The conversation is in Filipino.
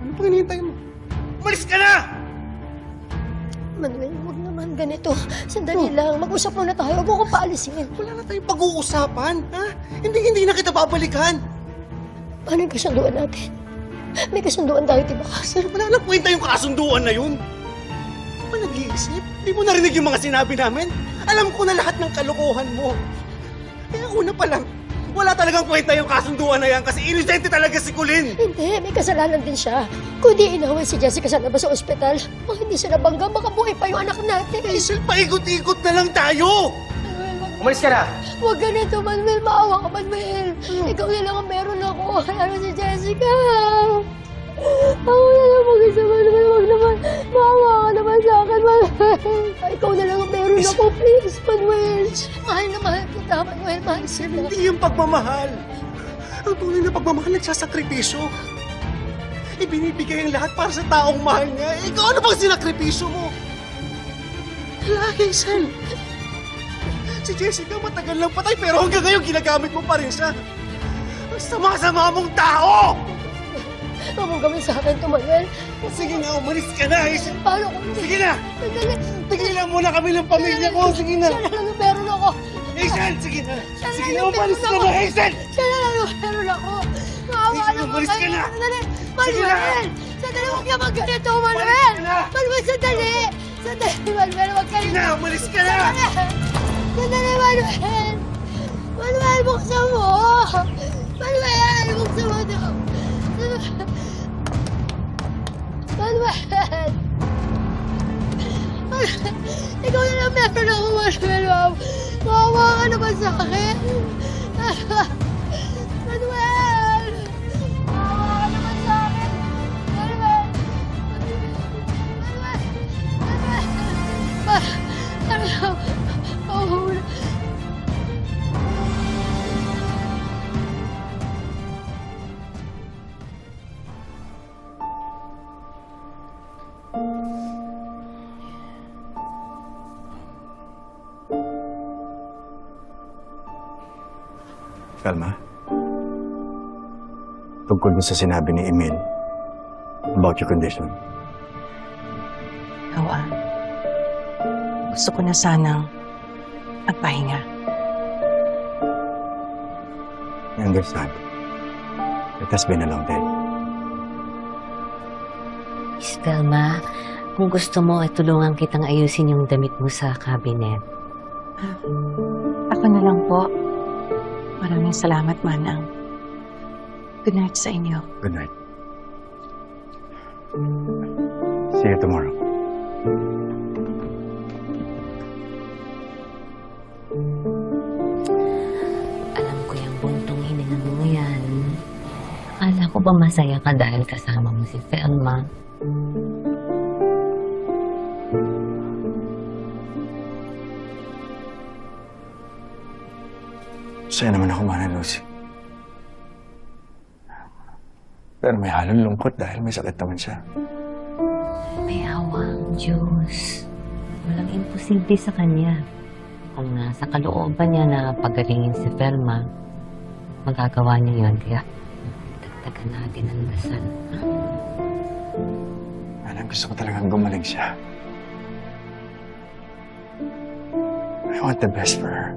Ano pang hinihintay mo? Umalis ka na! Manuel, huwag naman ganito. Sandali lang. Mag-usap muna tayo. Huwag mo akong paalisin. Wala na tayong pag-uusapan, ha? Hindi na kita babalikan. Paano yung kasunduan natin? May kasunduan tayo, diba? Sir, wala na kwenta yung kasunduan na yun. Ano ba nag-iisip? Di mo narinig yung mga sinabi namin? Alam ko na lahat ng kalokohan mo. Kaya una pa lang, wala talagang kwenta yung kasunduan na yan kasi inosente talaga si Colleen. Hindi, may kasalanan din siya. Kung di inaway si Jessica sa labas sa ospital, kung hindi siya nabangga, baka buhay pa yung anak natin. Hazel, paikot-ikot na lang tayo! Umalis ka na! Huwag ganito, Manuel. Maawa ka, Manuel. Ikaw na lang ang meron ako. Ano si Jessica? Ako na lang mag-isa, Manuel. Huwag naman. Maawa ka naman sa akin, Manuel. Ikaw na lang ang meron ako. Please, Manuel. Mahal na mahal kita, Manuel. Mahal Hazel, kita. hindi yung pagmamahal. Ang tunay na pagmamahal nagsasakripisyo. Ibinibigay ang lahat para sa taong mahal niya. Ikaw, ano bang sinakripisyo mo? Wala, Hazel. Si Jessica matagal lang patay pero hanggang ngayon ginagamit mo pa rin siya. Ang sama-sama mong tao! Huwag mong gawin sa akin to, Manuel. Sige na, umalis ka na, Hazel. Paano kung hindi? Sige na! Sandali. Tigilan mo na kami ng pamilya ko. Sige na. Siya na lang ang meron ako. Hazel, sige na. Siya na Sige lang na, ang umalis meron ka ako. na, Hazel! Siya na lang ang meron ako. Maawa Hazel, naman umalis ka kayo. na. Sandali. Sige na. Manuel! Sandali, huwag niya magganito, Umalis Manuel! ka na. Manuel, sandali! Sandali, Manuel, huwag kayo. Sige na, umalis ka na! Sandali, Manuel! Manuel, buksan mo! Manuel, buksan mo ito! Manuel! Ikaw na lang meron ako, Manuel. Maawa ka naman sa akin. Manuel! Maawa ka naman sa akin. Manuel! Manuel! Manuel! Oh, Kalma. Tungkol dun sa sinabi ni Emil about your condition. Hawa, gusto ko na sanang magpahinga. I understand. It has been a long day. Miss Velma, kung gusto mo, ay tulungan kitang ayusin yung damit mo sa cabinet. Ako na lang po. Maraming salamat, Manang. Good night sa inyo. Good night. See you tomorrow. Alam ko yung buntong hininga mo yan. Akala ko ba masaya ka dahil kasama mo si Velma? Saya naman ako, Mana Lucy. Pero may halong lungkot dahil may sakit naman siya. May awa ang Diyos. Walang imposible sa Kanya. Kung nasa kalooban niya na pagalingin si Velma, magagawa niya yun. Kaya dagdagan natin ang dasal. Ha? Mana, gusto ko talagang gumaling siya. I want the best for her.